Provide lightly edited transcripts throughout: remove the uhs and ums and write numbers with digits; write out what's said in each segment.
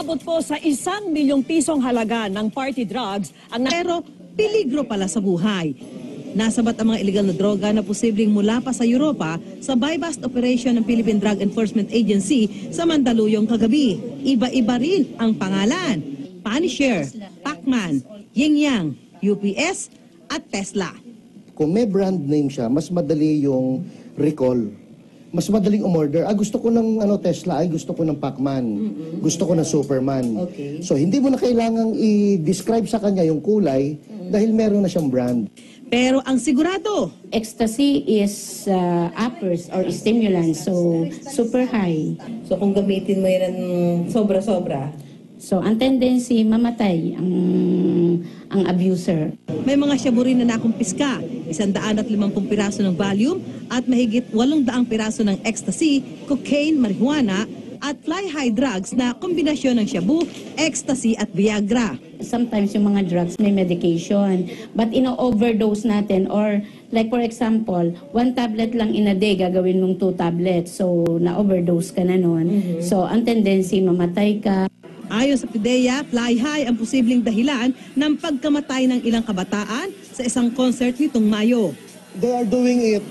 Umabot po sa 1 milyong pisong halaga ng party drugs ang Pero peligro pala sa buhay. Nasabat ang mga illegal na droga na posibleng mula pa sa Europa sa buy-bust operation ng Philippine Drug Enforcement Agency sa Mandaluyong kagabi. Iba-iba rin ang pangalan. Punisher, Pacman, Yingyang, UPS at Tesla. Kung may brand name siya, mas madali yung recall. Mas madaling umorder. Gusto ko ng Tesla, gusto ko ng Pacman. Gusto ko ng Superman. Okay. So hindi mo na kailangang i-describe sa kanya yung kulay dahil meron na siyang brand. Pero ang sigurado, Ecstasy is uppers or stimulants, so super high. So kung gamitin mo yan ng sobra-sobra, So ang tendency mamatay ang abuser. may mga shabu rin na nakumpiska, 150 piraso ng Valium at mahigit 800 piraso ng ecstasy, cocaine, marijuana at fly-high drugs na kombinasyon ng shabu, ecstasy at Viagra. Sometimes yung mga drugs may medication, but ino-overdose natin or like for example, 1 tablet lang in a day, gagawin mong 2 tablets. So na-overdose ka na nun. So ang tendency mamatay ka. Ayon sa PIDEA, fly-high ang posibleng dahilan ng pagkamatay ng ilang kabataan sa isang concert nitong Mayo. They are doing it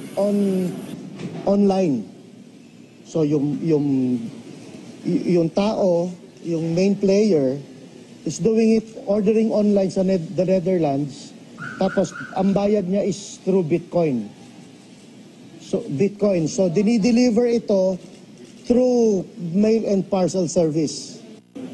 online. So yung tao, yung main player is doing it, ordering online sa the Netherlands. Tapos ang bayad niya is through Bitcoin. So dinideliver ito through mail and parcel service.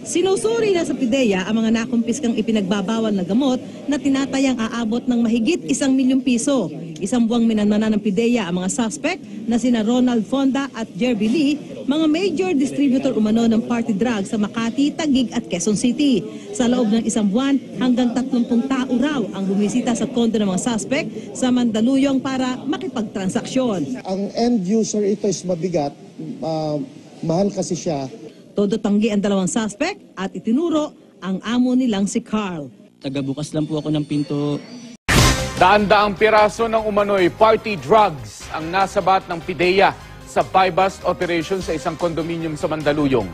Sinusuri na sa PIDEA ang mga nakumpiskang ipinagbabawal na gamot na tinatayang aabot ng mahigit 1 milyong piso. Isang buwang minanmana ng PIDEA ang mga suspect na sina Ronald Fonda at Jerby Lee, mga major distributor umano ng party drugs sa Makati, Taguig at Quezon City. Sa loob ng 1 buwan, hanggang 30 tao raw ang bumisita sa kondo ng mga suspect sa Mandaluyong para makipagtransaksyon. Ang end user ito is mabigat, mahal kasi siya. Todo tanggi ang 2 suspect at itinuro ang amo nilang si Carl. Tagabukas lang po ako ng pinto. Daan-daang piraso ng umano'y party drugs ang nasabat ng PIDEA sa buy-bust operation sa isang kondominium sa Mandaluyong.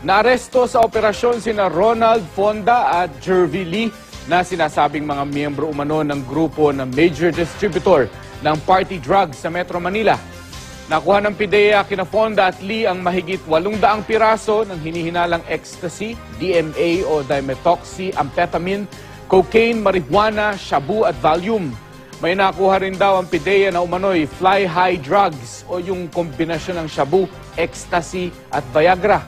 Naaresto sa operasyon sina Ronald Fonda at Jervy Lee na sinasabing mga miyembro umano ng grupo ng major distributor ng party drugs sa Metro Manila. Nakuha ng PIDEA kina Fonda at Lee ang mahigit 800 piraso ng hinihinalang ecstasy, DMA o dimethoxyamphetamine, cocaine, marijuana, shabu at Valium. May nakuha rin daw ang PIDEA na umano'y fly-high drugs o yung kombinasyon ng shabu, ecstasy at Viagra.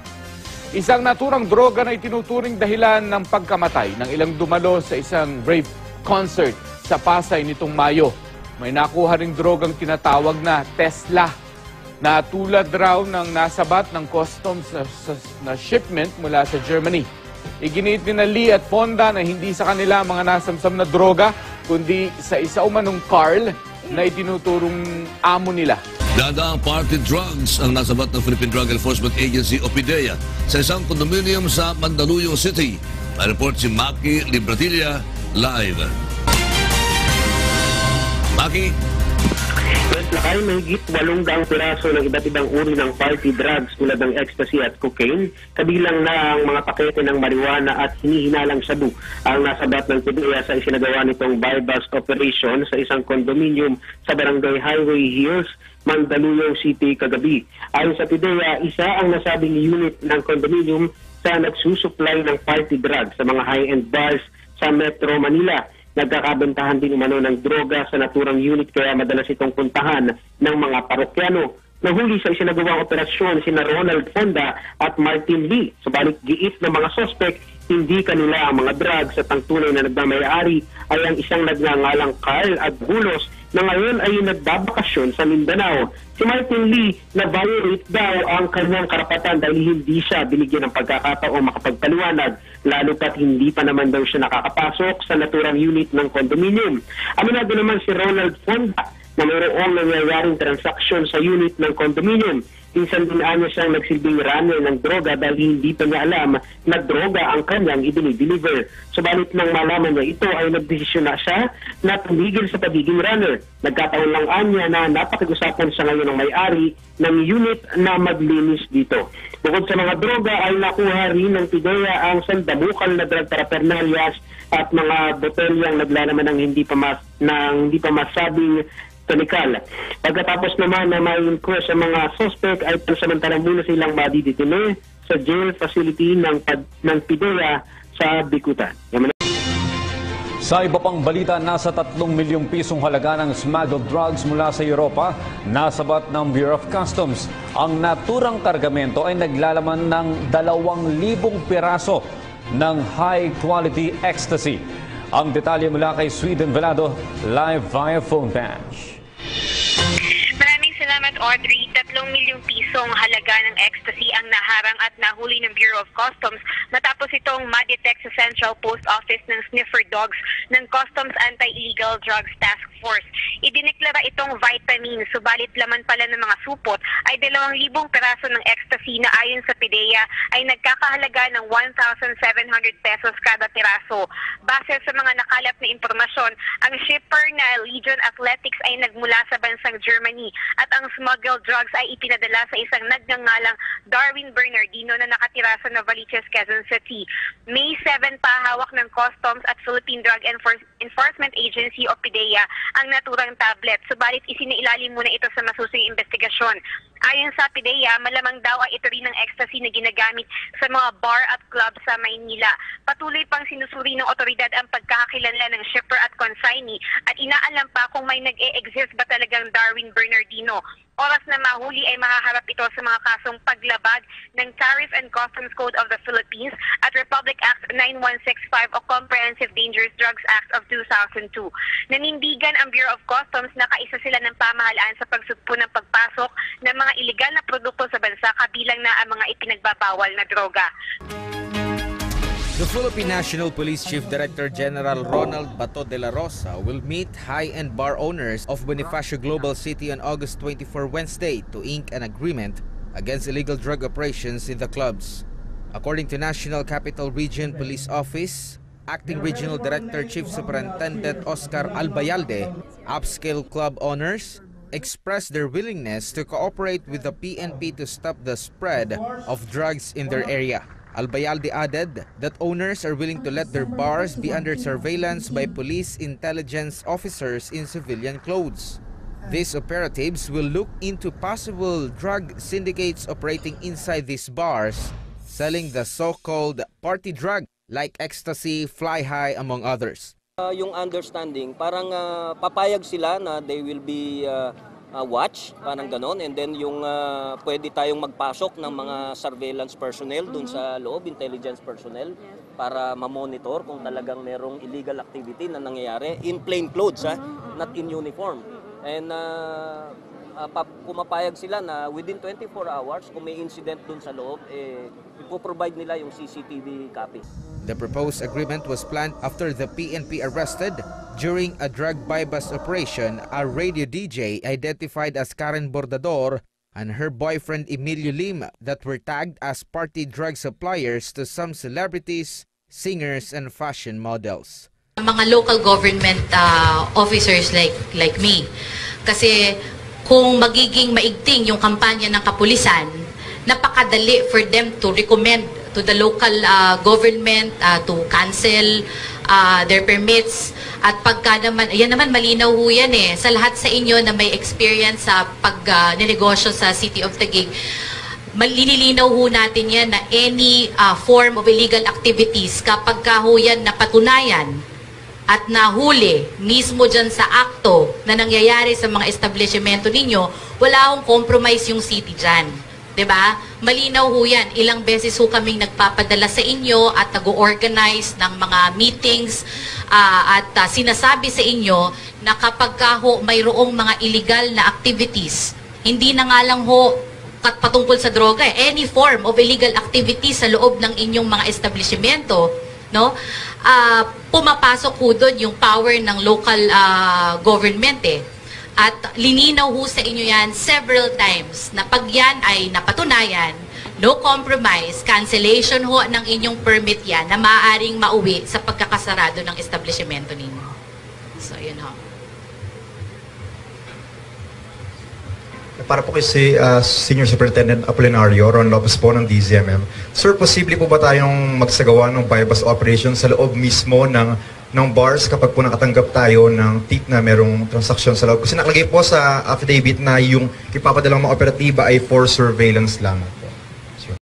Isang naturang droga na itinuturing dahilan ng pagkamatay ng ilang dumalo sa isang rave concert sa Pasay nitong Mayo. May nakuha ring drogang tinatawag na Tesla, na tulad raw ng nasabat ng customs na shipment mula sa Germany. Iginit ni Lee at Fonda na hindi sa kanila mga nasamsam na droga, kundi sa isa umanong Carl na itinuturong amo nila. Dadaang party drugs ang nasabat ng Philippine Drug Enforcement Agency o PIDEA sa isang condominium sa Mandaluyong City. May report si Maki Libratilla live. Maki? Lakay, mahigit 800 piraso ng iba't ibang uri ng party drugs tulad ng ecstasy at cocaine, kabilang na ang mga pakete ng marijuana at hinihinalang shabu ang nasabat ng PIDEA sa isinagawa nitong buy-bust operation sa isang condominium sa Barangay Highway Hills, Mandaluyong City kagabi. Ayon sa PIDEA, isa ang nasabing unit ng condominium sa nagsusupply ng party drugs sa mga high-end bars sa Metro Manila. Nagkakabentahan din umano ng droga sa naturang unit kaya madalas itong puntahan ng mga parokyano. Nahuli sa isinagawang operasyon sina Ronald Fonda at Martin Lee. Subalit giit ng mga suspect, hindi kanila ang mga drugs at ang tunay na nagmamayari ay ang isang nagngangalang Carl Agbulos na ngayon ay nagbabakasyon sa Mindanao. Si Martin Lee na-violate daw ang kanyang karapatan dahil hindi siya binigyan ng pagkakataong makapagpaliwanag, lalo pat hindi pa naman daw siya nakakapasok sa naturang unit ng condominium. Aminado naman si Ronald Fonda na mayroong nangyayaring transaksyon sa unit ng condominium. Minsan din niya siyang nagsilbing runner ng droga dahil hindi pa niya alam na droga ang kanyang i-deliver. Subalit nang malaman niya ito ay nagdesisyon na siya na tumigil sa pagiging runner. Nagkataon lang anya na napakigusapan siya ngayon ng may-ari ng unit na maglinis dito. Bukod sa mga droga ay nakuha rin ng PIDEA ang sandamukal na drug paraphernalias at mga botelyang naglalaman ng hindi pa masabing kemikal. Pagkatapos naman na ma-inquest sa mga suspect ay pansamantalang muna silang madidetine sa jail facility ng PIDEA sa Bicutan. Sa iba pang balita, nasa 3 milyong pisong halaga ng smuggled drugs mula sa Europa, nasabat ng Bureau of Customs. Ang naturang kargamento ay naglalaman ng 2,000 piraso ng high-quality ecstasy. Ang detalye mula kay Sweden Velado, live via phone patch. Maraming salamat, Audrey. 3 milyong pisong halaga ng ecstasy ang naharang at nahuli ng Bureau of Customs matapos itong ma-detect sa Central Post Office ng sniffer dogs ng Customs Anti-Illegal Drugs Task Force. Idineklara itong vitamin, subalit laman pala ng mga supot ay 2,000 peraso ng ecstasy na ayon sa PIDEA ay nagkakahalaga ng 1,700 pesos kada piraso. Base sa mga nakalap na impormasyon, ang shipper na Legion Athletics ay nagmula sa bansang Germany at ang smuggled drugs ay ipinadala sa isang nagngangalang Darwin Bernardino na nakatira sa Novaliches, Quezon City. May 7 pa hawak ng Customs at Philippine Drug Enforcement Agency o PIDEA ang naturang tablet, subalit isinailalim muna ito sa masusing investigasyon. Ayon sa PIDEA, malamang daw ay ito rin ng ecstasy na ginagamit sa mga bar at club sa Maynila. Patuloy pang sinusuri ng otoridad ang pagkakakilanlan ng shipper at consignee at inaalam pa kung may nag-e-exist ba talagang Darwin Bernardino. Oras na mahuli ay mahaharap ito sa mga kasong paglabag ng Tariff and Customs Code of the Philippines at Republic Act 9165 o Comprehensive Dangerous Drugs Act of 2002. Nanindigan ang Bureau of Customs na kaisa sila ng pamahalaan sa pagsugpo ng pagpasok ng mga iligal na produkto sa bansa kabilang na ang mga ipinagbabawal na droga. The Philippine National Police Chief Director General Ronald Bato de la Rosa will meet high-end bar owners of Bonifacio Global City on August 24 Wednesday to ink an agreement against illegal drug operations in the clubs. According to National Capital Region Police Office, Acting Regional Director Chief Superintendent Oscar Albayalde, upscale club owners expressed their willingness to cooperate with the PNP to stop the spread of drugs in their area. Albayalde added that owners are willing to let their bars be under surveillance by police intelligence officers in civilian clothes. These operatives will look into possible drug syndicates operating inside these bars, selling the so-called party drug like ecstasy, fly high, among others. Yung understanding, parang papayag sila na they will be watch, parang ganon, and then yung pwede tayong magpasok ng mga surveillance personnel dun sa loob, intelligence personnel, para ma-monitor kung talagang merong illegal activity na nangyayari in plain clothes, not in uniform. And pumapayag sila na within 24 hours, kung may incident dun sa loob, ipoprovide nila yung CCTV copy. The proposed agreement was planned after the PNP arrested during a drug buy-bust operation a radio DJ identified as Karen Bordador and her boyfriend Emilio Lim that were tagged as party drug suppliers to some celebrities, singers, and fashion models. Mga local government officers like me, kasi kung magiging maigting yung kampanya ng kapulisan, napakadali for them to recommend to the local government to cancel their permits. At pagka naman, yan naman malinaw ho yan sa lahat sa inyo na may experience sa pag-negosyo sa City of Taguig, malilinaw ho natin yan na any form of illegal activities, kapag ka ho yan napatunayan at nahuli mismo dyan sa akto na nangyayari sa mga establishmento ninyo, wala akong compromise yung city dyan. Diba? Malinaw ho yan. Ilang beses ho kaming nagpapadala sa inyo at nag-organize ng mga meetings at sinasabi sa inyo na kapag ka ho mayroong mga illegal na activities, hindi na nga lang ho patungkol sa droga, any form of illegal activities sa loob ng inyong mga establishmento, no? Pumapasok ho doon yung power ng local government At lininaw ho sa inyo yan several times na pag yan ay napatunayan, no compromise, cancellation ho ng inyong permit yan na maaaring mauwi sa pagkakasarado ng establishmento ninyo. So, yun ho. Para po kasi Senior Superintendent Apolinario, Ron Lopez po ng DZMM. Sir, posible po ba tayong magsagawa ng buy-bust operation sa loob mismo ng bars kapag po nakatanggap tayo ng tip na merong transaksyon sa loob? Kasi nakalagay po sa affidavit na yung ipapadalang mga operatiba ay for surveillance lang.